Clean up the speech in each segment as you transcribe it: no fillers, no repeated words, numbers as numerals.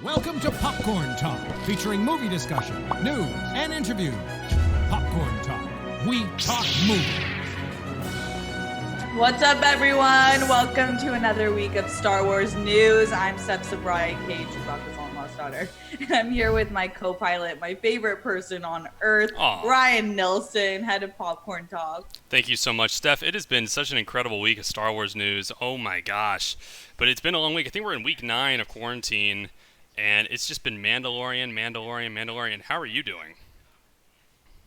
Welcome to Popcorn Talk, featuring movie discussion, news, and interviews. Popcorn Talk. We talk movies. What's up, everyone? Welcome to another week of Star Wars news. I'm Steph, Sabraw, Chewbacca's long-lost daughter. And I'm here with my co-pilot, my favorite person on Earth, Ryan Nilsen, head of Popcorn Talk. Thank you so much, Steph. It has been such an incredible week of Star Wars news. Oh my gosh. But it's been a long week. I think we're in week 9 of quarantine, and it's just been Mandalorian. How are you doing?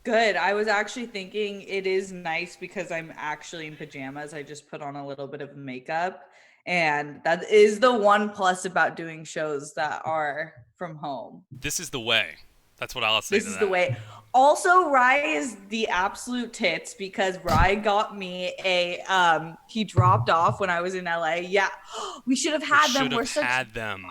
Good. I was actually thinking it is nice because I'm actually in pajamas. I just put on a little bit of makeup, and that is the one plus about doing shows that are from home. This is the way. That's what I'll say to that. This is the way. Also, Rye is the absolute tits because Rye got me he dropped off when I was in LA. Yeah, we should have had them. We should have had them.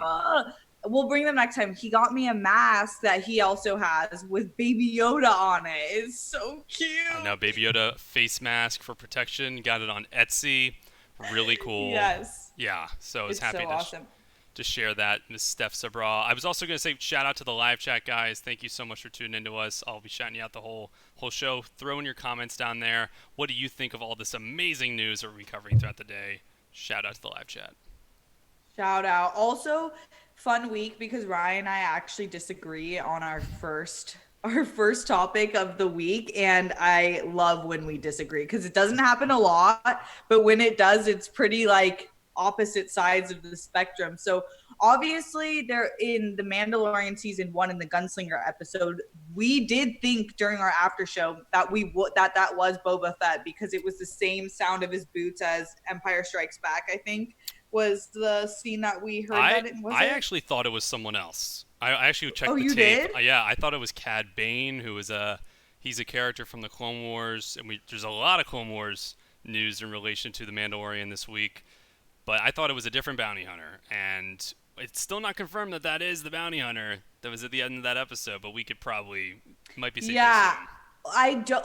We'll bring them next time. He got me a mask that he also has with Baby Yoda on it. It's so cute. Now, Baby Yoda face mask for protection. Got it on Etsy. Really cool. Yes. Yeah. So I was happy so awesome. To share that, Miss Steph Sabraw. I was also going to say shout out to the live chat guys. Thank you so much for tuning into us. I'll be shouting you out the whole show. Throw in your comments down there. What do you think of all this amazing news that we're covering throughout the day? Shout out to the live chat. Shout out. Also, fun week because Ryan and I actually disagree on our first topic of the week, and I love when we disagree because it doesn't happen a lot, but when it does, it's pretty like opposite sides of the spectrum. So obviously they're in the Mandalorian season 1 in the Gunslinger episode. We did think during our after show that that was Boba Fett because it was the same sound of his boots as Empire Strikes Back, I think was the scene that we heard. I actually thought it was someone else. I actually checked the tape. Did? Yeah, I thought it was Cad Bane, who is he's a character from the Clone Wars, and there's a lot of Clone Wars news in relation to the Mandalorian this week. But I thought it was a different bounty hunter, and it's still not confirmed that is the bounty hunter that was at the end of that episode. But we might be safe to assume.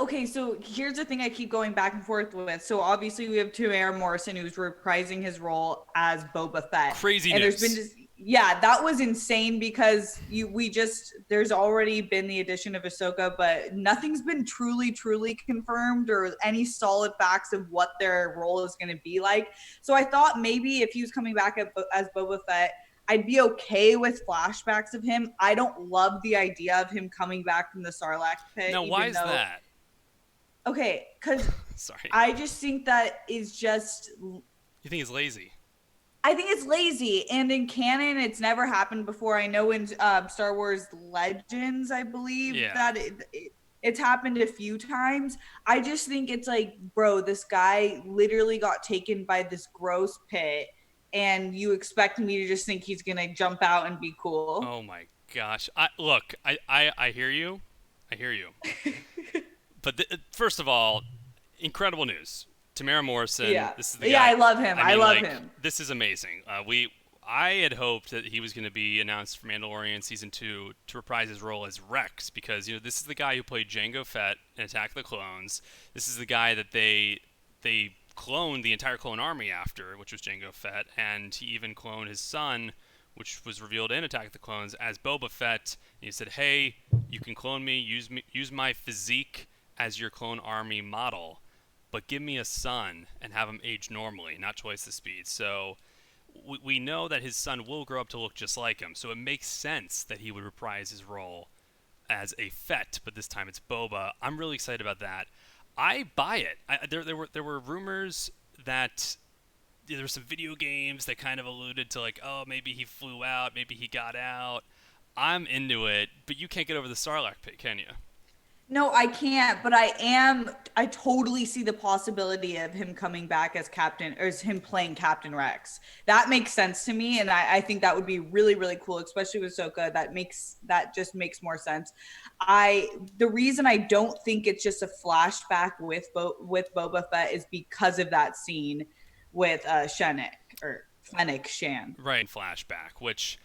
Okay, so here's the thing I keep going back and forth with. So obviously we have Temuera Morrison who's reprising his role as Boba Fett. Crazy and news. There's been that was insane because there's already been the addition of Ahsoka, but nothing's been truly confirmed or any solid facts of what their role is going to be like. So I thought maybe if he was coming back as Boba Fett, I'd be okay with flashbacks of him. I don't love the idea of him coming back from the Sarlacc pit. Now, why is that? Okay, because sorry, I just think that is just. You think he's lazy? I think it's lazy, and in canon, it's never happened before. I know in Star Wars Legends, I believe that it's happened a few times. I just think it's like, bro, this guy literally got taken by this gross pit. And you expect me to just think he's going to jump out and be cool. Oh, my gosh. I hear you. I hear you. But first of all, incredible news. Temuera Morrison. Yeah, this is the guy. I love him. I love him. This is amazing. I had hoped that he was going to be announced for Mandalorian Season 2 to reprise his role as Rex because, this is the guy who played Jango Fett in Attack of the Clones. This is the guy that they cloned the entire clone army after, which was Jango Fett, and he even cloned his son, which was revealed in Attack of the Clones, as Boba Fett. And he said, hey, you can clone me, use my physique as your clone army model, but give me a son and have him age normally, not twice the speed. So we know that his son will grow up to look just like him, so it makes sense that he would reprise his role as a Fett, but this time it's Boba. I'm really excited about that. I buy it. There were rumors that there were some video games that kind of alluded to like, oh, maybe he flew out, maybe he got out. I'm into it, but you can't get over the Sarlacc pit, can you? No, I can't, but I totally see the possibility of him coming back as Captain, or as him playing Captain Rex. That makes sense to me, and I think that would be really, really cool, especially with Ahsoka. That just makes more sense. The reason I don't think it's just a flashback with Boba Fett is because of that scene with Fennec Shan. Right, flashback, which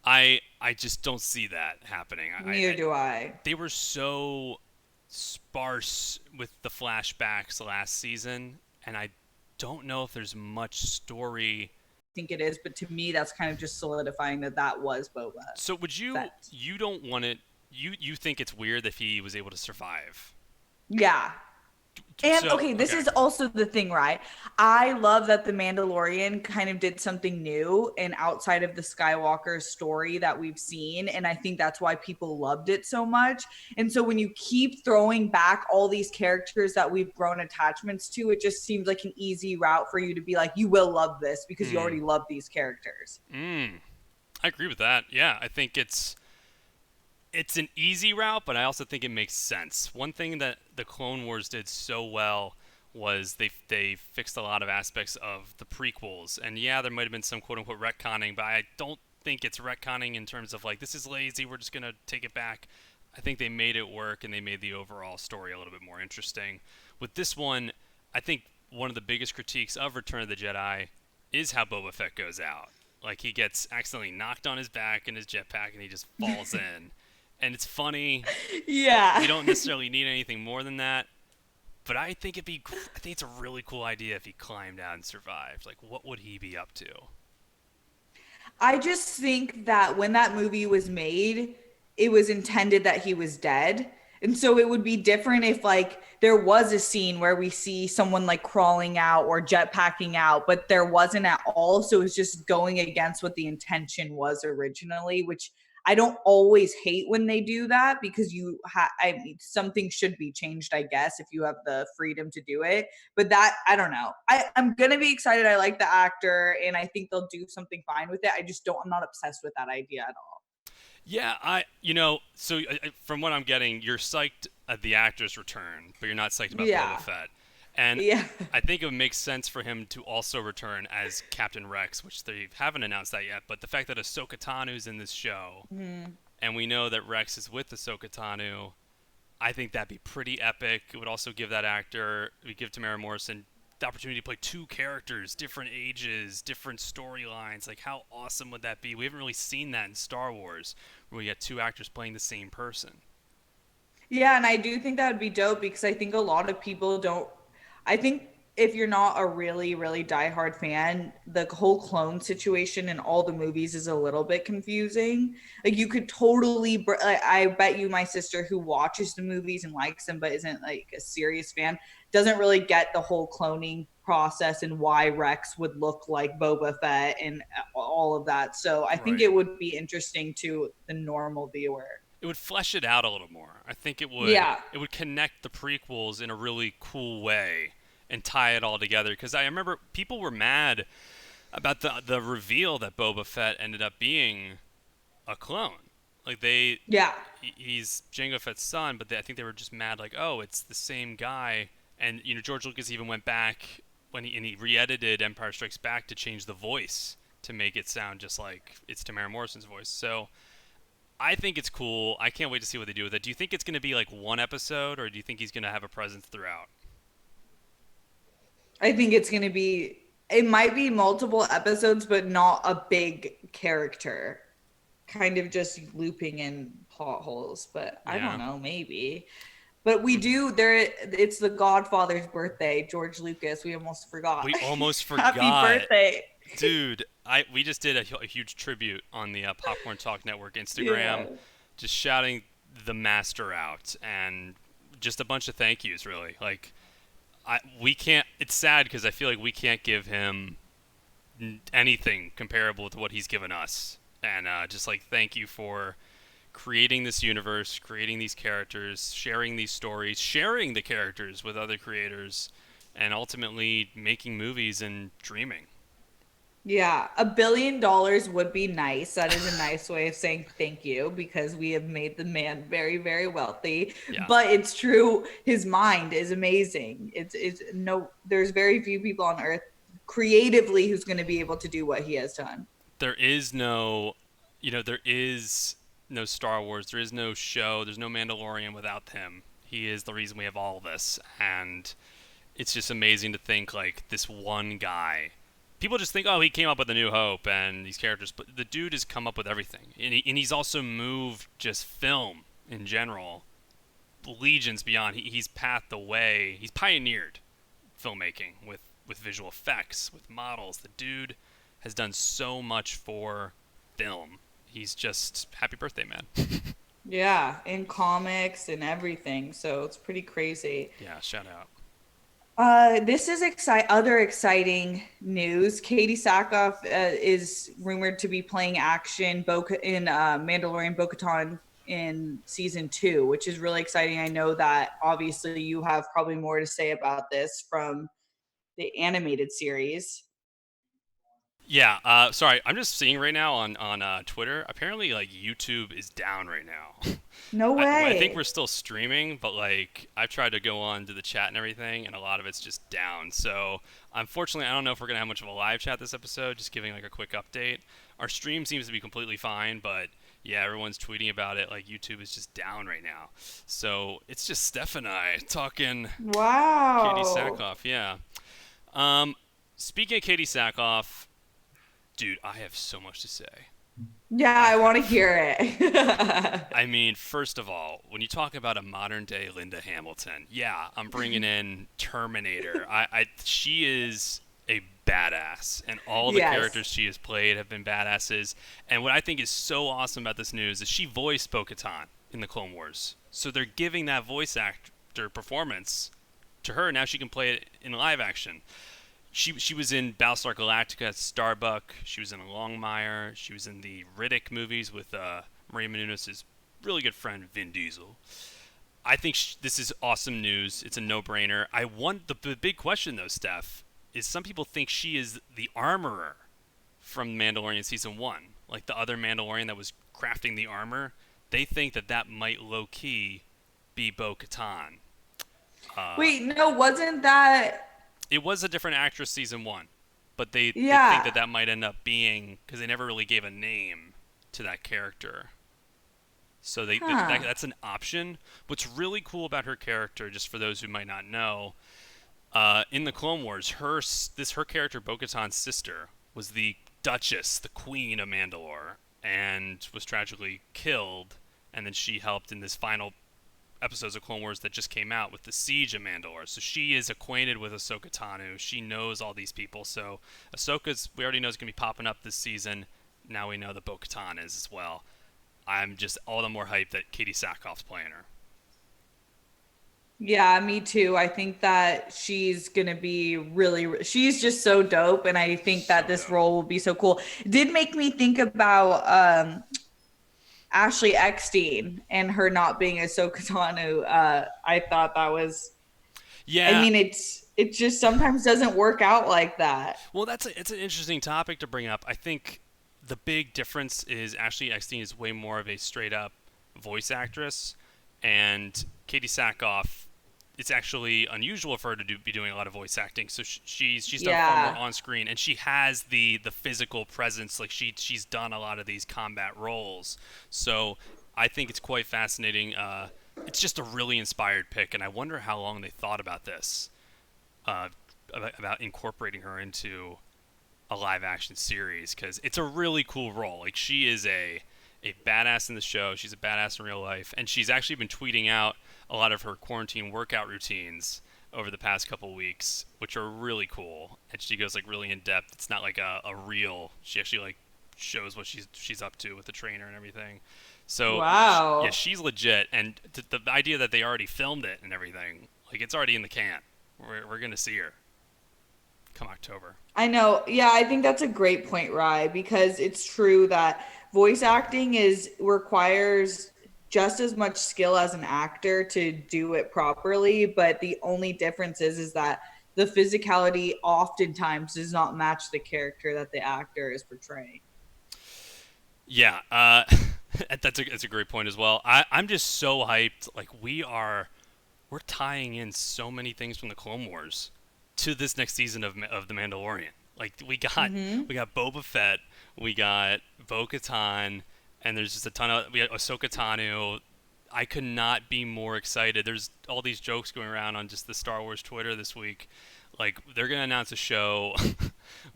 I just don't see that happening. Neither do I. They were so sparse with the flashbacks last season, and I don't know if there's much story think it is, but to me, that's kind of just solidifying that was Boba. So would you? Fett. You don't want it. You think it's weird that he was able to survive? Yeah. And So, okay, this is also the thing, right? I love that the Mandalorian kind of did something new and outside of the Skywalker story that we've seen. And I think that's why people loved it so much. And so when you keep throwing back all these characters that we've grown attachments to, it just seems like an easy route for you to be like, you will love this because you already love these characters. I agree with that. Yeah, I think it's an easy route, but I also think it makes sense. One thing that the Clone Wars did so well was they fixed a lot of aspects of the prequels. And yeah, there might have been some quote-unquote retconning, but I don't think it's retconning in terms of like, this is lazy, we're just going to take it back. I think they made it work, and they made the overall story a little bit more interesting. With this one, I think one of the biggest critiques of Return of the Jedi is how Boba Fett goes out. Like, he gets accidentally knocked on his back in his jetpack, and he just falls in. And it's funny. Yeah. You don't necessarily need anything more than that. But I think it's a really cool idea if he climbed out and survived. Like, what would he be up to? I just think that when that movie was made, it was intended that he was dead. And so it would be different if like there was a scene where we see someone like crawling out or jetpacking out, but there wasn't at all. So it's just going against what the intention was originally, which I don't always hate when they do that because I mean, something should be changed, I guess, if you have the freedom to do it. But that, I don't know. I'm going to be excited. I like the actor and I think they'll do something fine with it. I'm not obsessed with that idea at all. Yeah, so from what I'm getting, you're psyched at the actor's return, but you're not psyched about Boba Fett. And I think it makes sense for him to also return as Captain Rex, which they haven't announced that yet. But the fact that Ahsoka Tano's in this show, and we know that Rex is with Ahsoka Tano, I think that'd be pretty epic. It would also give that actor, give Temuera Morrison the opportunity to play two characters, different ages, different storylines. Like, how awesome would that be? We haven't really seen that in Star Wars, where we got two actors playing the same person. Yeah, and I do think that would be dope because I think a lot of people don't. I think if you're not a really, really diehard fan, the whole clone situation in all the movies is a little bit confusing. Like, you could totally, I bet you my sister who watches the movies and likes them but isn't like a serious fan doesn't really get the whole cloning process and why Rex would look like Boba Fett and all of that. So I think it would be interesting to the normal viewer. It would flesh it out a little more. I think it would. It would connect the prequels in a really cool way and tie it all together. Because I remember people were mad about the reveal that Boba Fett ended up being a clone. Like he's Jango Fett's son, but I think they were just mad. Like, oh, it's the same guy. And George Lucas even went back when he re-edited Empire Strikes Back to change the voice to make it sound just like it's Temuera Morrison's voice. So I think it's cool. I can't wait to see what they do with it. Do you think it's going to be like one episode, or do you think he's going to have a presence throughout? I think it's going to be, it might be multiple episodes, but not a big character. Kind of just looping in plot holes, but I don't know, maybe. But we do, it's the Godfather's birthday, George Lucas. We almost forgot. We almost forgot. Happy birthday. Dude, we just did a huge tribute on the Popcorn Talk Network Instagram, just shouting the master out, and just a bunch of thank yous, really. Like, we can't, it's sad because I feel like we can't give him anything comparable to what he's given us. And just like, thank you for creating this universe, creating these characters, sharing these stories, sharing the characters with other creators, and ultimately making movies and dreaming. Yeah, $1 billion would be nice. That is a nice way of saying thank you because we have made the man very, very wealthy. Yeah. But it's true, his mind is amazing. There's very few people on earth creatively who's going to be able to do what he has done. There is no Star Wars. There is no show. There's no Mandalorian without him. He is the reason we have all this, and it's just amazing to think like this one guy. People just think, oh, he came up with A New Hope and these characters, but the dude has come up with everything, and he's also moved just film in general, legions beyond. He's paved the way. He's pioneered filmmaking with visual effects, with models. The dude has done so much for film. He's just happy birthday, man. Yeah, in comics and everything. So it's pretty crazy. Yeah, shout out. This is other exciting news. Katee Sackhoff is rumored to be playing action in Mandalorian Bo Katan in season 2, which is really exciting. I know that obviously you have probably more to say about this from the animated series. Yeah, sorry, I'm just seeing right now on Twitter. Apparently, like YouTube is down right now. No I think way. we're still streaming, but like I've tried to go on to the chat and everything, and a lot of it's just down. So unfortunately, I don't know if we're gonna have much of a live chat this episode. Just giving like a quick update. Our stream seems to be completely fine, but yeah, everyone's tweeting about it. Like YouTube is just down right now. So it's just Steph and I talking Katee Wow. Sackhoff. Yeah. Um, Speaking of Katee Sackhoff, dude, I have so much to say. Yeah, I I want to have. hear it. I mean, first of all, when you talk about a modern day Linda Hamilton, yeah, I'm bringing in Terminator. She is a badass, and all the Yes. characters she has played have been badasses. And what I think is so awesome about this news is she voiced Bo Katan in the Clone Wars, so they're giving that voice actor performance to her. Now she can play it in live action. She was in Battlestar Galactica as Starbuck. She was in Longmire. She was in the Riddick movies with Maria Menounos' really good friend Vin Diesel. I think this is awesome news. It's a no-brainer. I want the big question though, Steph, is some people think she is the armorer from Mandalorian season 1, like the other Mandalorian that was crafting the armor. They think that that might low-key be Bo Katan. Wait, no, wasn't that? It was a different actress season 1, but they think that Yeah. that might end up being because they never really gave a name to that character. So Huh. that's an option. What's really cool about her character, just for those who might not know, in the Clone Wars, her character Bo-Katan's sister was the Duchess, the Queen of Mandalore, and was tragically killed. And then she helped in this final episodes of Clone Wars that just came out with the Siege of Mandalore. So she is acquainted with Ahsoka Tano. She knows all these people. So Ahsoka's, we already know, is going to be popping up this season. Now we know that Bo-Katan is as well. I'm just all the more hyped that Katee Sackhoff's playing her. Yeah, me too. I think that she's gonna be she's just so dope, and I think that So this dope. role will be so cool. It did make me think about Ashley Eckstein and her not being Ahsoka Tano. I thought that was. I Yeah. mean, it just sometimes doesn't work out like that. Well, it's an interesting topic to bring up. I think the big difference is Ashley Eckstein is way more of a straight up voice actress, and Katee Sackhoff, it's actually unusual for her to be doing a lot of voice acting. So she's done far more Yeah. on screen, and she has the physical presence. Like she's done a lot of these combat roles. So I think it's quite fascinating. It's just a really inspired pick, and I wonder how long they thought about this, uh, about incorporating her into a live action series, because it's a really cool role. Like she is a badass in the show. She's a badass in real life, and she's actually been tweeting out a lot of her quarantine workout routines over the past couple weeks, which are really cool. And she goes like really in depth. It's not like a reel. She actually like shows what she's up to with the trainer and everything. So yeah, Wow. she's legit. And the idea that they already filmed it and everything, like it's already in the can. We're gonna see her come October. I know. Yeah, I think that's a great point, Rye, because it's true that voice acting is requires just as much skill as an actor to do it properly, but the only difference is that the physicality oftentimes does not match the character that the actor is portraying. Yeah, that's a great point as well. I'm just so hyped. Like we're tying in so many things from the Clone Wars to this next season of the Mandalorian. Like Mm-hmm. we got Boba Fett, we got Bo-Katan, and there's just a ton of we got Ahsoka Tano. I could not be more excited. There's all these jokes going around on just the Star Wars Twitter this week. Like they're gonna announce a show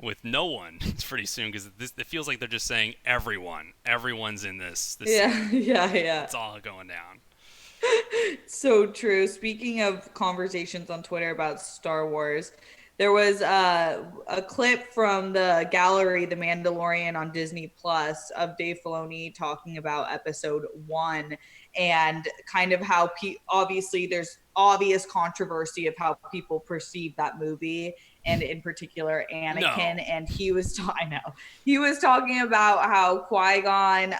with no one pretty soon, because it feels like they're just saying everyone's in this Yeah, season. yeah, yeah. It's all going down. So true. Speaking of conversations on Twitter about Star Wars, there was a clip from the gallery, The Mandalorian on Disney Plus, of Dave Filoni talking about episode 1 and kind of how obviously there's obvious controversy of how people perceive that movie, and in particular Anakin. No. And he was talking about how Qui-Gon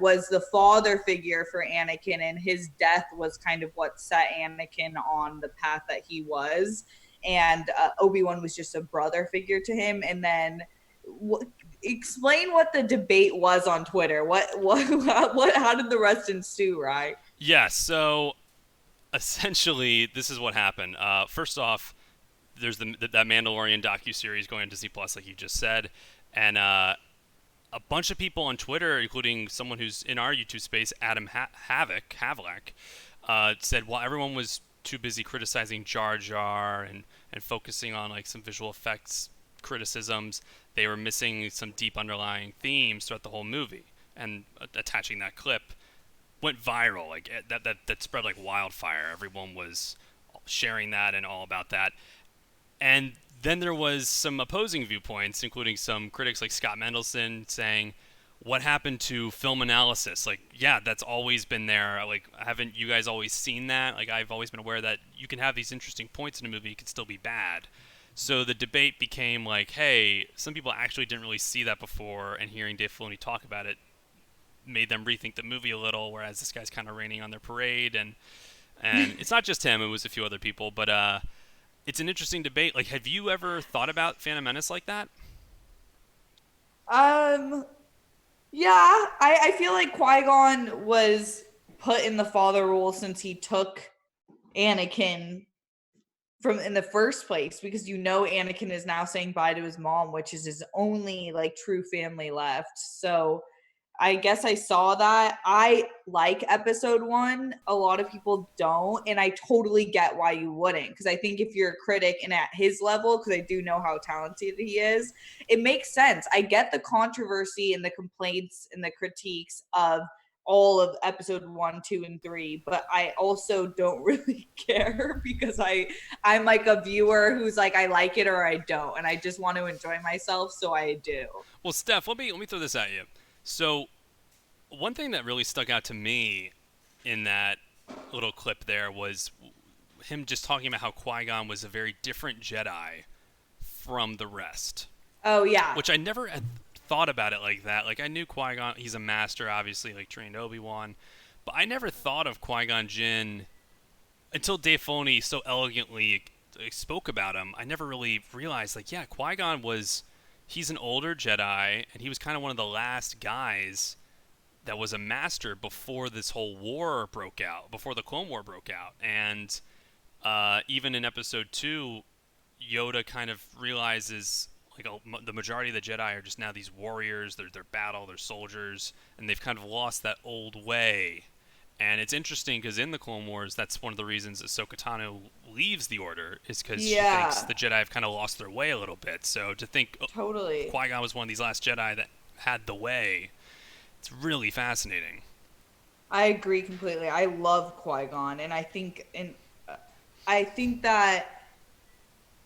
was the father figure for Anakin, and his death was kind of what set Anakin on the path that he was. And Obi-Wan was just a brother figure to him. And then explain what the debate was on Twitter. How did the rest ensue, right? Yeah, so essentially this is what happened. First off, there's that Mandalorian docuseries going on Disney Plus, like you just said, and a bunch of people on Twitter, including someone who's in our YouTube space, Adam Havlik, said, well, everyone was too busy criticizing Jar Jar and focusing on like some visual effects criticisms, they were missing some deep underlying themes throughout the whole movie. And attaching that clip went viral, like that spread like wildfire. Everyone was sharing that and all about that. And then there was some opposing viewpoints, including some critics like Scott Mendelson saying, what happened to film analysis? Like, yeah, that's always been there. Like, haven't you guys always seen that? Like, I've always been aware that you can have these interesting points in a movie, it can still be bad. So the debate became like, hey, some people actually didn't really see that before, and hearing Dave Filoni talk about it made them rethink the movie a little, whereas this guy's kind of raining on their parade. And it's not just him, it was a few other people. But it's an interesting debate. Like, have you ever thought about Phantom Menace like that? Yeah, I feel like Qui-Gon was put in the father role since he took Anakin from in the first place, because Anakin is now saying bye to his mom, which is his only like true family left. So I guess I saw that. I like episode 1. A lot of people don't, and I totally get why you wouldn't, because I think if you're a critic and at his level, because I do know how talented he is, it makes sense. I get the controversy and the complaints and the critiques of all of episode 1, 2, and 3, but I also don't really care, because I'm like a viewer who's like, I like it or I don't, and I just want to enjoy myself, so I do. Well, Steph, let me throw this at you. So, one thing that really stuck out to me in that little clip there was him just talking about how Qui-Gon was a very different Jedi from the rest. Oh, yeah. Which I never had thought about it like that. Like, I knew Qui-Gon, he's a master, obviously, like trained Obi-Wan, but I never thought of Qui-Gon Jinn until Dave Filoni so elegantly spoke about him. I never really realized, like, yeah, Qui-Gon he's an older Jedi, and he was kind of one of the last guys that was a master before this whole war broke out, before the Clone War broke out. And even in episode 2, Yoda kind of realizes, like, the majority of the Jedi are just now these warriors, they're battle, they're soldiers, and they've kind of lost that old way. And it's interesting because in the Clone Wars, that's one of the reasons Ahsoka Tano leaves the Order, is because she thinks the Jedi have kind of lost their way a little bit. So to think totally Qui-Gon was one of these last Jedi that had the way, it's really fascinating. I agree completely. I love Qui-Gon, and I think that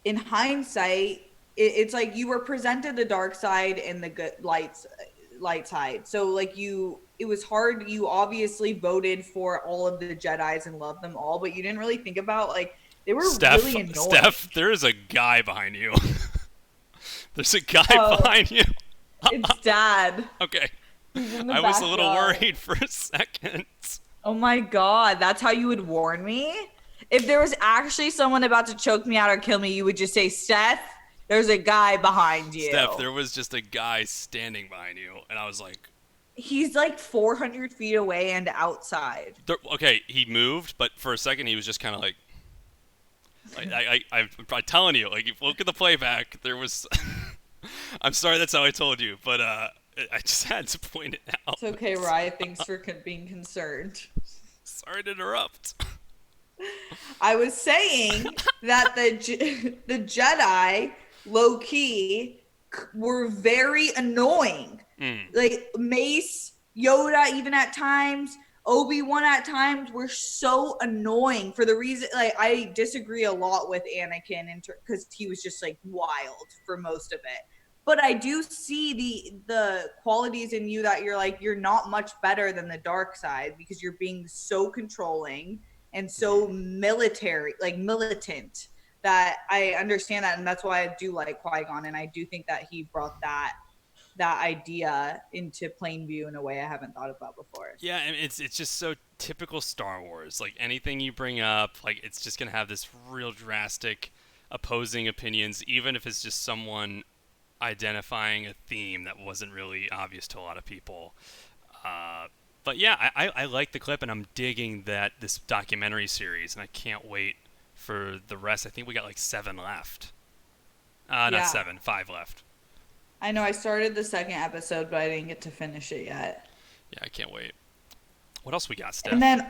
in hindsight, it's like you were presented the dark side and the good light side. So like it was hard. You obviously voted for all of the Jedis and loved them all, but you didn't really think about, like, they were really annoying. Steph, there is a guy behind you. There's a guy behind you. It's Dad. Okay. I was a little worried for a second. Oh my God, that's how you would warn me? If there was actually someone about to choke me out or kill me, you would just say, Steph, there's a guy behind you. Steph, there was just a guy standing behind you, and I was like... He's like 400 feet away and outside. Okay, he moved, but for a second he was just kind of like... I'm telling you, like, if you look at the playback, there was... I'm sorry that's how I told you, but I just had to point it out. It's okay, Ryan. Thanks for being concerned. Sorry to interrupt. I was saying that the Jedi, low-key, were very annoying. Like Mace, Yoda, even at times, Obi-Wan at times were so annoying for the reason, like, I disagree a lot with Anakin because he was just like wild for most of it. But I do see the qualities in you that you're like, you're not much better than the dark side because you're being so controlling and so military, like militant, that I understand that. And that's why I do like Qui-Gon. And I do think that he brought that idea into plain view in a way I haven't thought about before. Yeah, and it's just so typical Star Wars. Like anything you bring up, like it's just gonna have this real drastic opposing opinions, even if it's just someone identifying a theme that wasn't really obvious to a lot of people. But yeah, I like the clip, and I'm digging this documentary series, and I can't wait for the rest. I think we got like 7 left. Not 7, 5 left. I know I started the second episode, but I didn't get to finish it yet. Yeah, I can't wait. What else we got, Steph? And then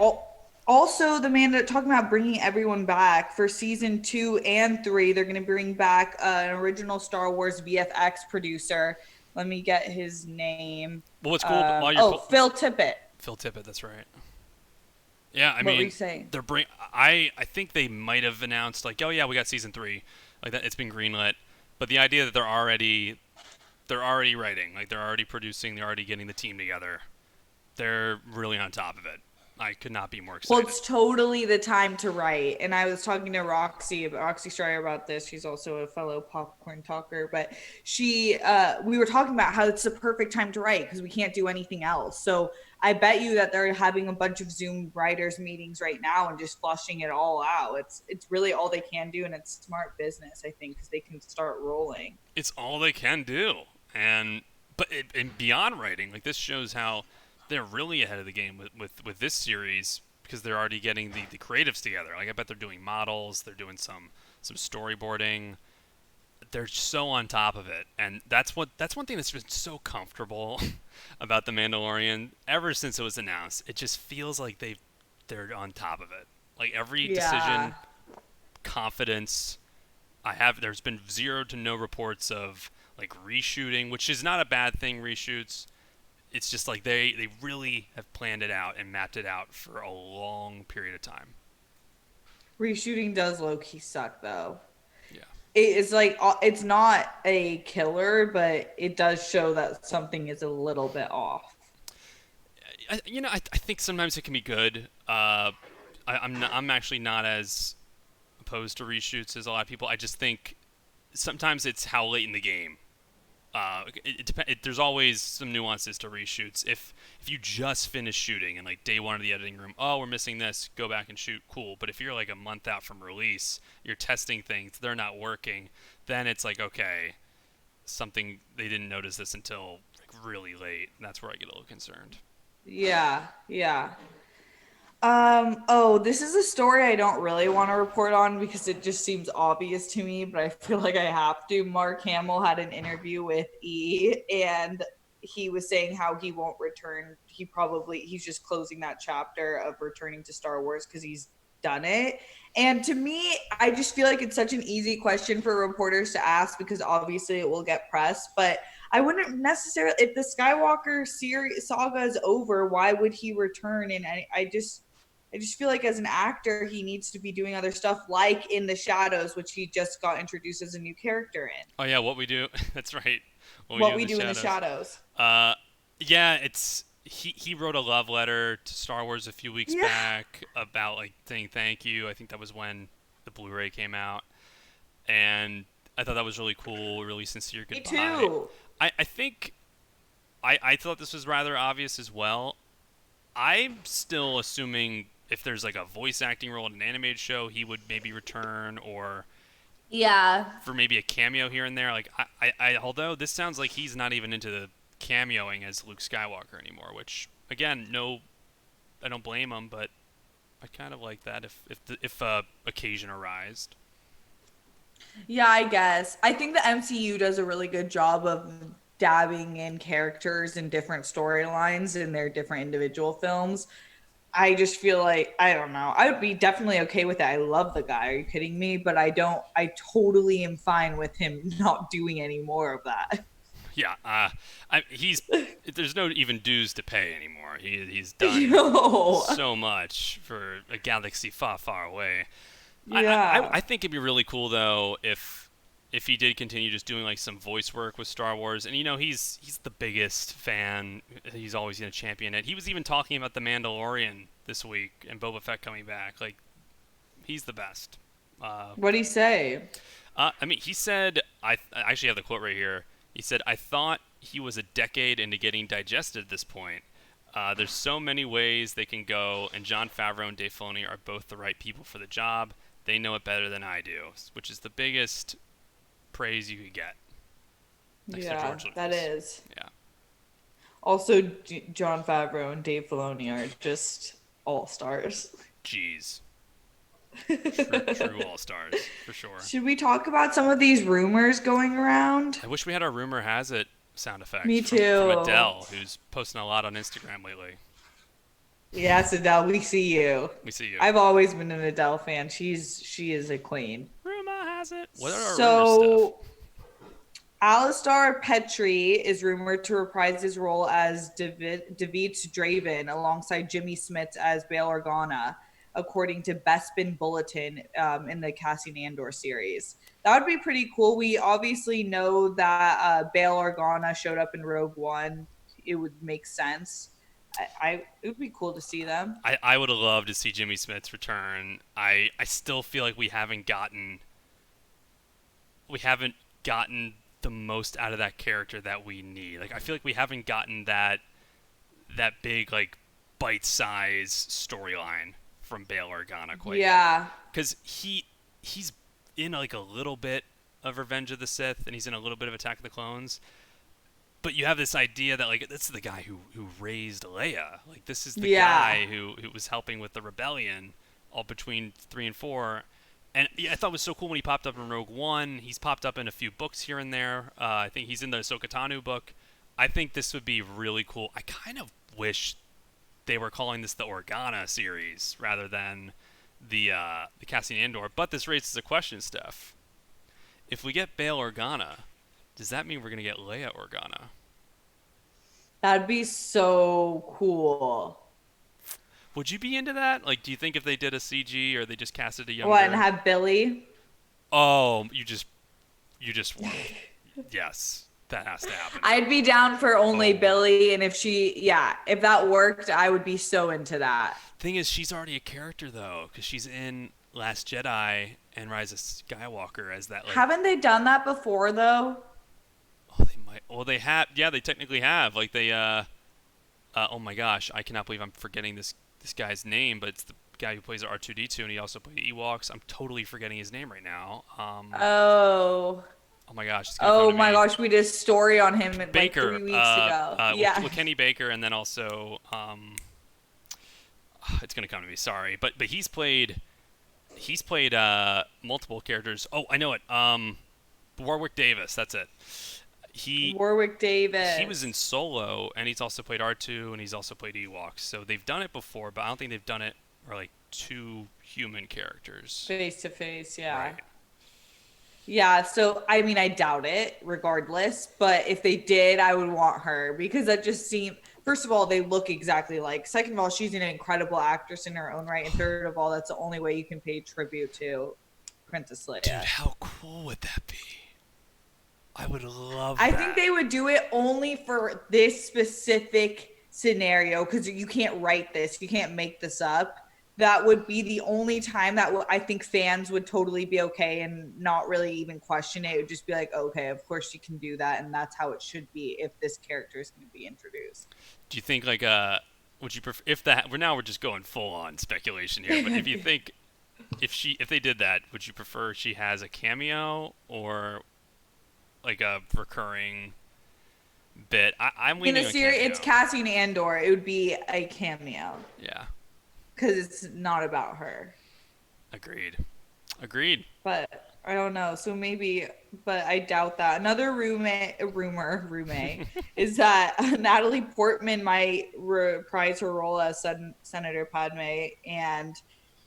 also the man talking about bringing everyone back for season 2 and 3. They're going to bring back an original Star Wars VFX producer. Let me get his name. Well, what's cool? Phil Tippett. Phil Tippett, that's right. Yeah, I mean, what were you saying? I think they might have announced like, oh yeah, we got season 3, like that. It's been greenlit, but the idea that they're already writing, like they're already producing, they're already getting the team together. They're really on top of it. I could not be more excited. Well, it's totally the time to write. And I was talking to Roxy Stryer about this. She's also a fellow popcorn talker, but we were talking about how it's the perfect time to write because we can't do anything else. So I bet you that they're having a bunch of Zoom writers meetings right now and just flushing it all out. It's really all they can do, and it's smart business, I think, because they can start rolling. It's all they can do. And beyond writing, like this shows how they're really ahead of the game with this series because they're already getting the creatives together. Like I bet they're doing models, they're doing some storyboarding. They're so on top of it, and that's one thing that's been so comfortable about the Mandalorian ever since it was announced. It just feels like they're on top of it. Like every decision, confidence. There's been 0 to no reports of like reshooting, which is not a bad thing. Reshoots. It's just like they really have planned it out and mapped it out for a long period of time. Reshooting does low-key suck, though. Yeah. It's like, it's not a killer, but it does show that something is a little bit off. I think sometimes it can be good. I'm actually not as opposed to reshoots as a lot of people. I just think sometimes it's how late in the game. There's always some nuances to reshoots. If you just finish shooting and like day 1 of the editing room, oh, we're missing this, go back and shoot, cool. But if you're like a month out from release, you're testing things, they're not working, then it's like, okay, they didn't notice this until like really late, and that's where I get a little concerned. Yeah. This is a story I don't really want to report on because it just seems obvious to me, but I feel like I have to. Mark Hamill had an interview with E! And he was saying how he won't return. He's just closing that chapter of returning to Star Wars because he's done it. And to me, I just feel like it's such an easy question for reporters to ask because obviously it will get press, but I wouldn't necessarily, if the Skywalker series saga is over, why would he return? And I just feel like as an actor, he needs to be doing other stuff like in the Shadows, which he just got introduced as a new character in. Oh yeah, What We Do. That's right. What we do in the Shadows. Yeah, he wrote a love letter to Star Wars a few weeks back about like saying thank you. I think that was when the Blu-ray came out, and I thought that was really cool, really sincere goodbye. Me too. I think I thought this was rather obvious as well. I'm still assuming if there's like a voice acting role in an animated show, he would maybe return, or for maybe a cameo here and there. Like I although this sounds like he's not even into the cameoing as Luke Skywalker anymore, which again, no, I don't blame him, but I kind of like that if occasion arised. Yeah, I guess. I think the MCU does a really good job of dabbing in characters and different storylines in their different individual films. I just feel like, I don't know. I would be definitely okay with it. I love the guy. Are you kidding me? But I totally am fine with him not doing any more of that. Yeah, there's no even dues to pay anymore. He's done Yo. so much for a galaxy far, far away. Yeah. I think it'd be really cool though if he did continue just doing like some voice work with Star Wars. And he's the biggest fan. He's always going to champion it. He was even talking about the Mandalorian this week and Boba Fett coming back. Like, he's the best. What'd he say? I mean, he said, I actually have the quote right here. He said, "I thought he was a decade into getting digested at this point. There's so many ways they can go, and Jon Favreau and Dave Filoni are both the right people for the job. They know it better than I do," which is the biggest praise you could get. Next to George Lucas. That is. Yeah. Also, Jon Favreau and Dave Filoni are just all-stars. Jeez. True all-stars, for sure. Should we talk about some of these rumors going around? I wish we had our Rumor Has It sound effect. Me too. From Adele, who's posting a lot on Instagram lately. Yes, Adele, we see you. We see you. I've always been an Adele fan. She is a queen. Rumor has it. What are our rumors, Steph? Alistair Petrie is rumored to reprise his role as Davids Draven alongside Jimmy Smits as Bail Organa, according to Bespin Bulletin in the Cassian Andor series. That would be pretty cool. We obviously know that Bail Organa showed up in Rogue One. It would make sense. It would be cool to see them. I would have loved to see Jimmy Smits return. I still feel like we haven't gotten the most out of that character that we need. Like, I feel like we haven't gotten that big, like, bite-size storyline from Bail Organa quite yet. Because he's in like a little bit of Revenge of the Sith and he's in a little bit of Attack of the Clones, but you have this idea that like this is the guy who raised Leia. Like, this is the guy who was helping with the rebellion all between 3 and 4. And I thought it was so cool when he popped up in Rogue One. He's popped up in a few books here and there. I think he's in the Ahsoka Tano book. I think this would be really cool. I kind of wish they were calling this the Organa series rather than the Cassian Andor. But this raises a question, Steph. If we get Bail Organa, does that mean we're going to get Leia Organa? That'd be so cool. Would you be into that? Like, do you think if they did a CG or they just casted a younger... What, and have Billy? Oh, you just won. Yes. That has to happen. I'd be down for only Billy, and if that worked, I would be so into that. Thing is, she's already a character though, because she's in Last Jedi and Rise of Skywalker as that. Like, haven't they done that before though? Oh, they might. Well, they have. Yeah, they technically have. Like they. Oh my gosh, I cannot believe I'm forgetting this guy's name, but it's the guy who plays R2-D2, and he also played Ewoks. I'm totally forgetting his name right now. Oh my gosh. Oh my gosh, we did a story on him Baker, like 3 weeks ago. Yeah. With Kenny Baker, and then also it's gonna come to me. Sorry, but he's played multiple characters. Oh, I know it. Warwick Davis. That's it. Warwick Davis. He was in Solo, and he's also played R2, and he's also played Ewoks. So they've done it before, but I don't think they've done it for like 2 human characters. Face to face, yeah. Right. Yeah, so I mean, I doubt it regardless, but if they did, I would want her because that just seemed, first of all, they look exactly like. Second of all, she's an incredible actress in her own right. And third of all, that's the only way you can pay tribute to Princess Leia. Dude, how cool would that be? I would love that. I think they would do it only for this specific scenario because you can't write this. You can't make this up. That would be the only time that I think fans would totally be okay and not really even question it. It would just be like, okay, of course you can do that, and that's how it should be if this character is going to be introduced. Do you think like would you prefer we're just going full on speculation here, but if you think if they did that, would you prefer she has a cameo or like a recurring bit? I'm leaning in a series. cameo. It's Cassian Andor. It would be a cameo. Yeah. Because it's not about her. Agreed. But I don't know. So maybe, but I doubt that. Another rumor is that Natalie Portman might reprise her role as Senator Padme. And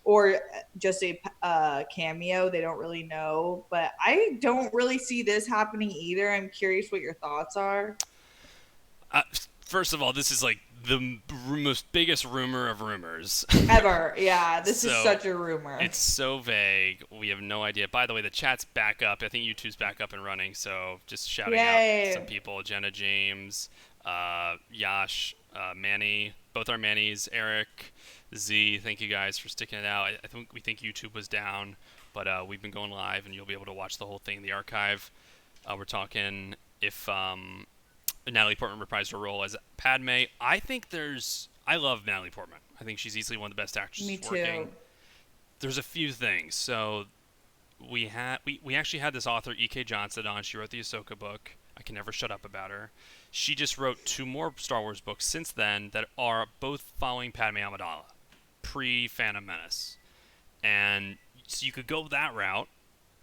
or just a cameo. They don't really know, but I don't really see this happening either. I'm curious what your thoughts are. First of all, this is like the most biggest rumor of rumors. Ever. Yeah, this is So such a rumor. it's so vague. We have no idea. By the way, the chat's back up. I think YouTube's back up and running. So just shouting Yay. out some people: Jenna James, Yash, Manny. Both our Manny's. Eric, Z. Thank you guys for sticking it out. I think we think YouTube was down, but we've been going live, and you'll be able to watch the whole thing in the archive. We're talking if Natalie Portman reprised her role as Padme. I love Natalie Portman. I think she's easily one of the best actresses Me too. working. There's a few things. So we actually had this author E.K. Johnston on. She wrote the Ahsoka book. I can never shut up about her. She just wrote 2 more Star Wars books since then that are both following Padme Amidala, pre-Phantom Menace. And so you could go that route,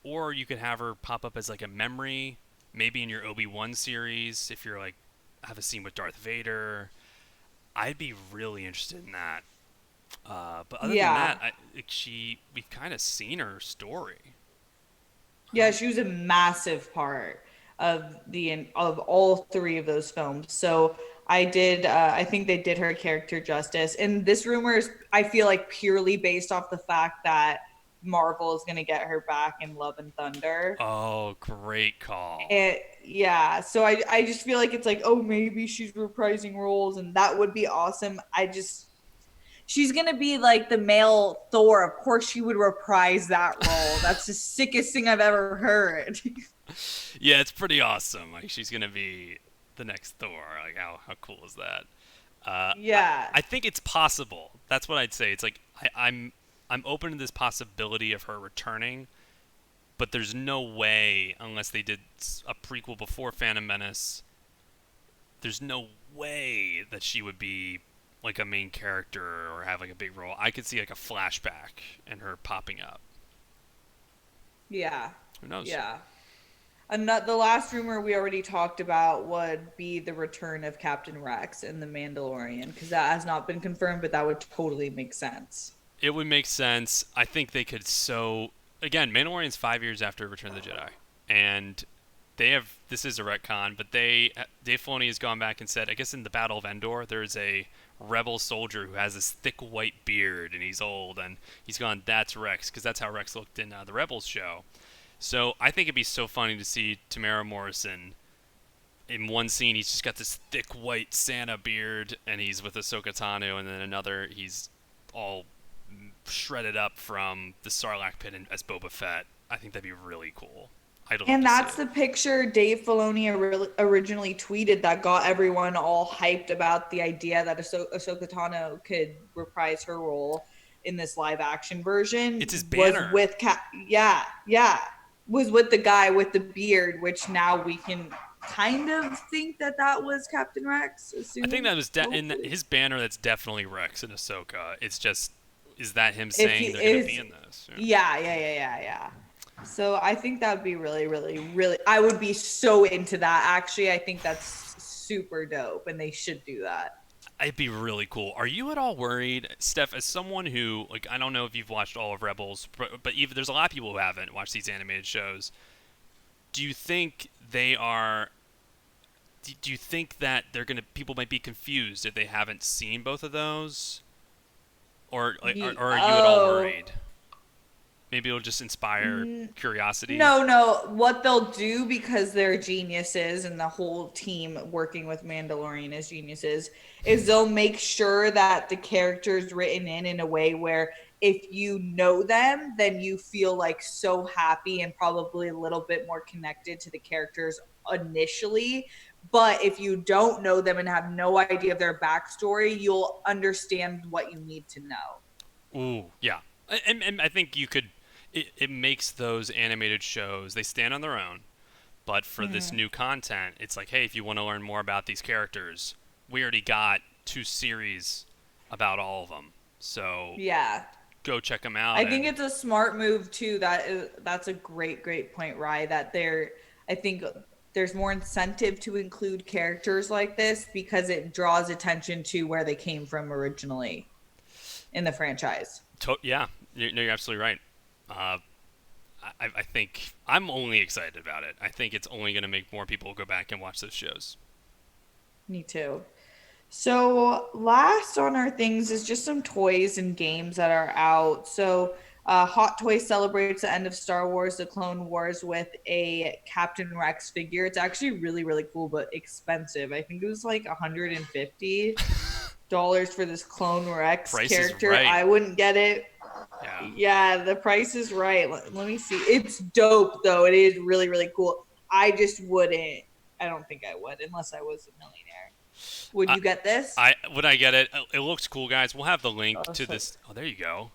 or you could have her pop up as like a memory, maybe in your Obi-Wan series, if you're like have a scene with Darth Vader. I'd be really interested in that. But other than that, we've kind of seen her story. Yeah, she was a massive part of all 3 of those films. So I think they did her character justice. And this rumor is, I feel like, purely based off the fact that Marvel is going to get her back in Love and Thunder. Oh, great call. Yeah, so I just feel like it's like, oh, maybe she's reprising roles, and that would be awesome. She's going to be like the male Thor. Of course she would reprise that role. That's the sickest thing I've ever heard. Yeah, it's pretty awesome. Like, she's going to be the next Thor. Like, how cool is that? Yeah. I think it's possible. That's what I'd say. It's like, I'm open to this possibility of her returning, but there's no way, unless they did a prequel before Phantom Menace, there's no way that she would be like a main character or have like a big role. I could see like a flashback and her popping up. Yeah. Who knows? Yeah. And the last rumor we already talked about would be the return of Captain Rex in The Mandalorian, because that has not been confirmed, but that would totally make sense. It would make sense. I think they could again, Mandalorian's 5 years after Return of the Jedi, and this is a retcon, but Dave Filoni has gone back and said, I guess in the Battle of Endor, there's a rebel soldier who has this thick white beard, and he's old, and he's gone, that's Rex, because that's how Rex looked in the Rebels show. So I think it'd be so funny to see Temuera Morrison. In one scene, he's just got this thick white Santa beard, and he's with Ahsoka Tano, and then another, he's all shredded up from the Sarlacc pit as Boba Fett. I think that'd be really cool. And that's the picture Dave Filoni originally tweeted that got everyone all hyped about the idea that Ahsoka Tano could reprise her role in this live action version. It's his banner. Was with was with the guy with the beard, which now we can kind of think that was Captain Rex. I think that was in his banner. That's definitely Rex and Ahsoka. It's just, is that him saying they're going to be in this? Yeah. So I think that would be really, really, really, I would be so into that. Actually, I think that's super dope, and they should do that. It'd be really cool. Are you at all worried, Steph, as someone who, like, I don't know if you've watched all of Rebels, but even there's a lot of people who haven't watched these animated shows. Do you think they are, do you think that people might be confused if they haven't seen both of those? Or are you at all worried? Maybe it'll just inspire curiosity. No. What they'll do, because they're geniuses and the whole team working with Mandalorian is geniuses, is they'll make sure that the character's written in a way where if you know them, then you feel like so happy and probably a little bit more connected to the characters initially. But if you don't know them and have no idea of their backstory, you'll understand what you need to know. Ooh, yeah. And I think you could, it makes those animated shows, they stand on their own, but for this new content, it's like, hey, if you want to learn more about these characters, we already got 2 series about all of them. So yeah, go check them out. I think it's a smart move too. That's a great point, Rye, that I think there's more incentive to include characters like this because it draws attention to where they came from originally in the franchise. Yeah, you're absolutely right. Uh, I think I'm only excited about it. I think it's only going to make more people go back and watch those shows. Me too. So last on our things is just some toys and games that are out. So Hot Toys celebrates the end of Star Wars: The Clone Wars with a Captain Rex figure. It's actually really, really cool, but expensive. I think it was like $150 for this Clone Rex Price is character. right. I wouldn't get it. Yeah. Yeah, the price is right. Let me see. It's dope though. It is really, really cool. I just wouldn't. I don't think I would unless I was a millionaire. Would you get this? Would I get it? It looks cool, guys. We'll have the link to so- this. Oh, there you go.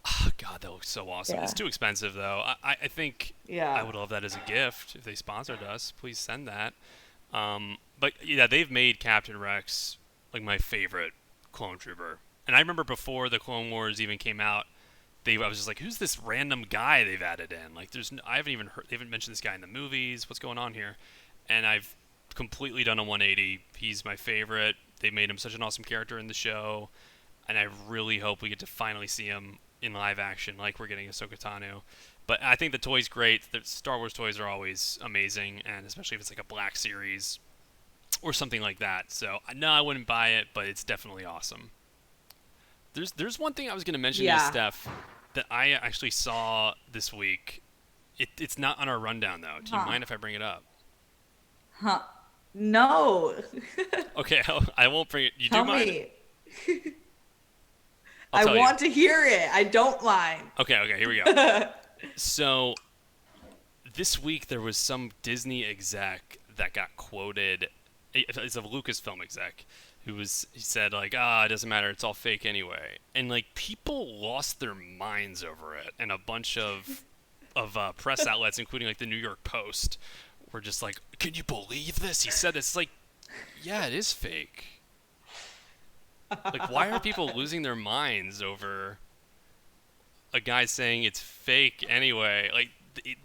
Oh, God, that looks so awesome. Yeah. It's too expensive though. I think Yeah. I would love that as a gift if they sponsored us. Please send that. But yeah, they've made Captain Rex like my favorite clone trooper. And I remember before the Clone Wars even came out, I was just like, who's this random guy they've added in? Like, I haven't even heard. They haven't mentioned this guy in the movies. What's going on here? And I've completely done a 180. He's my favorite. They made him such an awesome character in the show, and I really hope we get to finally see him in live action, like we're getting Ahsoka Tano. But I think the toy's great. The Star Wars toys are always amazing, and especially if it's like a Black Series or something like that. So no, I wouldn't buy it, but it's definitely awesome. There's one thing I was going to mention to Steph that I actually saw this week. It's not on our rundown though. Do you mind if I bring it up? Huh? No. Okay, I won't bring it. You Tell do mind? me. I want to hear it. I don't mind. Okay, here we go. So, this week there was some Disney exec that got quoted. It's a Lucasfilm exec he said like, it doesn't matter, it's all fake anyway. And like people lost their minds over it, and a bunch of press outlets, including like the New York Post, were just like, can you believe this? He said this. It's like, yeah, it is fake. Like, why are people losing their minds over a guy saying it's fake anyway? Like, it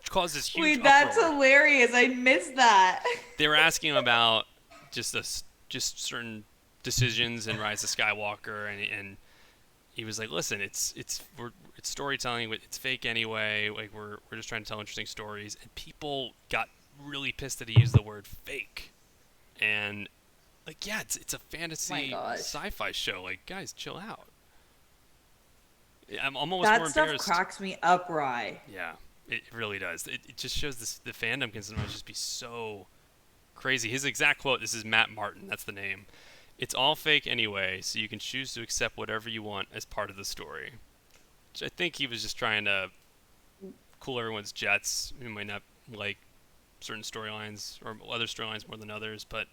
causes huge Wait, that's uproar. hilarious. I missed that. They were asking him about just certain decisions in Rise of Skywalker, and he was like, listen, it's storytelling, but it's fake anyway. Like, we're just trying to tell interesting stories. And people got really pissed that he used the word fake. And like, yeah, it's a fantasy sci-fi show. Like, guys, chill out. I'm almost more embarrassed. That stuff cracks me up, Rye. Yeah, it really does. It just shows the fandom can sometimes just be so crazy. His exact quote, this is Matt Martin, that's the name. It's all fake anyway, so you can choose to accept whatever you want as part of the story. Which I think he was just trying to cool everyone's jets who might not like certain storylines or other storylines more than others, but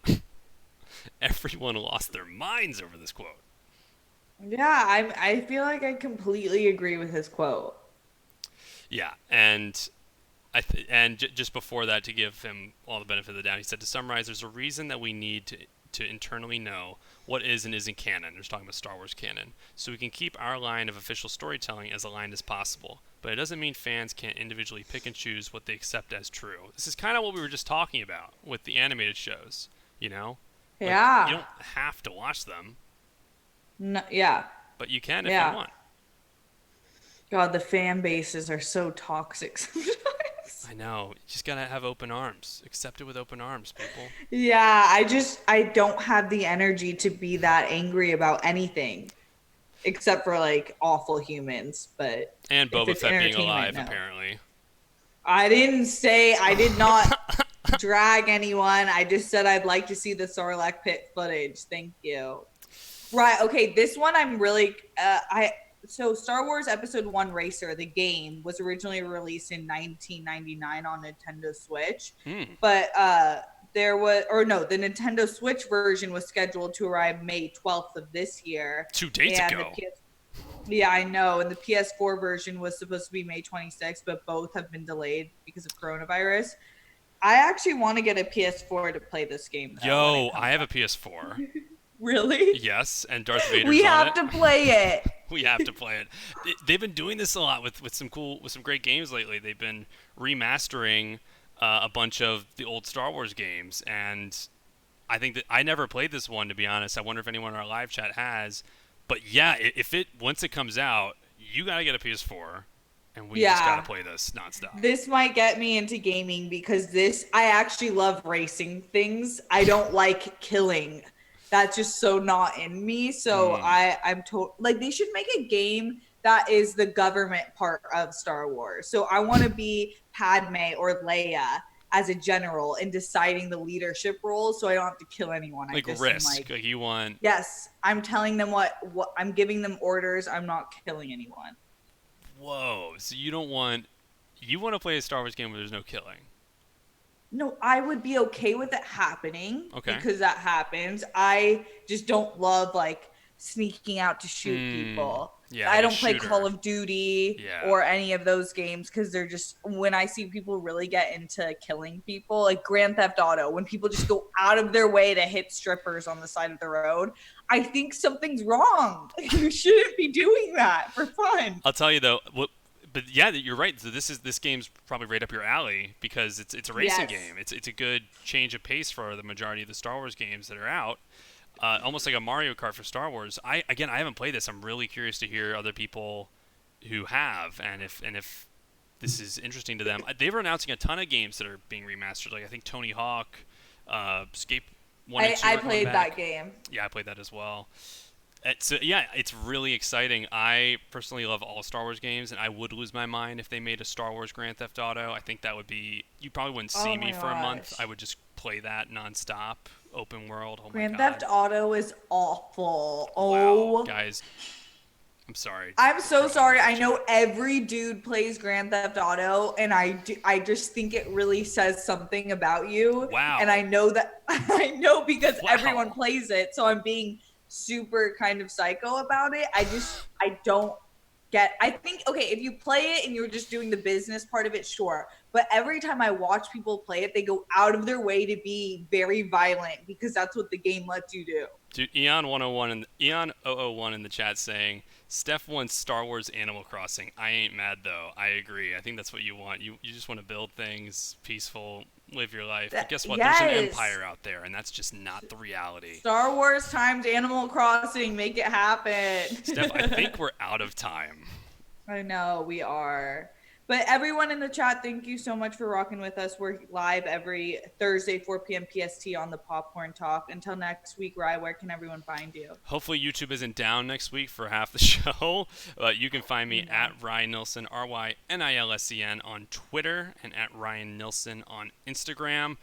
everyone lost their minds over this quote. Yeah, I feel like I completely agree with his quote. Yeah, and just before that, to give him all the benefit of the doubt, he said, to summarize, there's a reason that we need to internally know what is and isn't canon. They're talking about Star Wars canon. So we can keep our line of official storytelling as aligned as possible. But it doesn't mean fans can't individually pick and choose what they accept as true. This is kind of what we were just talking about with the animated shows, you know? Yeah. You don't have to watch them. No, yeah. But you can if you want. God, the fan bases are so toxic sometimes. I know. You just gotta have open arms. Accept it with open arms, people. Yeah, I don't have the energy to be that angry about anything. Except for like awful humans, but and Boba Fett being alive, apparently. I did not drag anyone. I just said I'd like to see the Sarlacc pit footage. Thank you. Right. Okay. This one I'm really so Star Wars Episode 1 Racer, the game, was originally released in 1999 on Nintendo Switch. But the Nintendo Switch version was scheduled to arrive May 12th of this year. 2 days ago. Yeah, I know. And the PS4 version was supposed to be May 26th, but both have been delayed because of coronavirus. I actually want to get a PS4 to play this game. Yo, I have a PS4. Really? Yes, and Darth Vader's We on have to play it. We have to play it. They've been doing this a lot with some great games lately. They've been remastering a bunch of the old Star Wars games, and I think that I never played this one, to be honest. I wonder if anyone in our live chat has, But yeah, once it comes out, you gotta get a PS4, and we just gotta play this nonstop. This might get me into gaming because I actually love racing things. I don't like killing. That's just so not in me. So I'm like, they should make a game that is the government part of Star Wars. So I want to be Padme or Leia as a general in deciding the leadership roles, so I don't have to kill anyone. Like Risk, like you want. Yes, I'm telling them what I'm giving them orders. I'm not killing anyone. Whoa! So you want to play a Star Wars game where there's no killing? No, I would be okay with it happening. Okay. Because that happens. I just don't love like sneaking out to shoot people. Yeah, I like don't a play shooter. Call of Duty or any of those games because they're just, when I see people really get into killing people, like Grand Theft Auto, when people just go out of their way to hit strippers on the side of the road, I think something's wrong. You shouldn't be doing that for fun. I'll tell you though, but yeah, you're right. So this game's probably right up your alley because it's a racing game. It's a good change of pace for the majority of the Star Wars games that are out. Almost like a Mario Kart for Star Wars. I haven't played this. I'm really curious to hear other people who have, and if this is interesting to them. They were announcing a ton of games that are being remastered. Like I think Tony Hawk, Escape 1 and 2. I played that game. Yeah, I played that as well. So yeah, it's really exciting. I personally love all Star Wars games, and I would lose my mind if they made a Star Wars Grand Theft Auto. I think that would be. You probably wouldn't see me for a month. I would just play that nonstop. Open world. Oh Grand my God. Theft Auto is awful. Wow, guys, I'm sorry. I'm so sorry. I know every dude plays Grand Theft Auto, and I just think it really says something about you. Wow. And I know that because everyone plays it, so I'm being super kind of psycho about it. I don't get. I think if you play it and you're just doing the business part of it, sure. But every time I watch people play it, they go out of their way to be very violent because that's what the game lets you do. Dude, Eon101 and Eon001 in the chat saying Steph wants Star Wars Animal Crossing. I ain't mad though. I agree. I think that's what you want. You just want to build things, peaceful, live your life. But guess what? Yes. There's an empire out there, and that's just not the reality. Star Wars times Animal Crossing, make it happen. Steph, I think we're out of time. I know we are. But everyone in the chat, thank you so much for rocking with us. We're live every Thursday, 4 p.m. PST on the Popcorn Talk. Until next week, Rye, where can everyone find you? Hopefully YouTube isn't down next week for half the show. You can find me at Ryan Nilsen, RYNILSEN on Twitter, and at Ryan Nilsen on Instagram.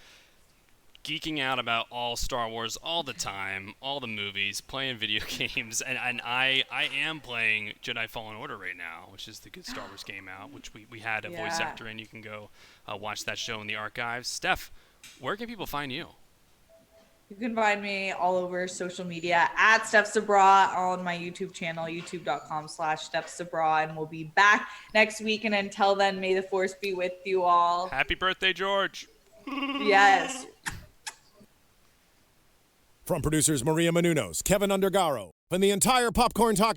Geeking out about all Star Wars all the time, all the movies, playing video games, and I am playing Jedi Fallen Order right now, which is the good Star Wars game out, which we had a voice actor in. You can go watch that show in the archives. Steph, where can people find you? You can find me all over social media at Steph Sabraw on my YouTube channel, youtube.com/Steph Sabraw, and we'll be back next week. And until then, may the Force be with you all. Happy birthday, George. Yes. From producers Maria Menounos, Kevin Undergaro, and the entire Popcorn Talk Network.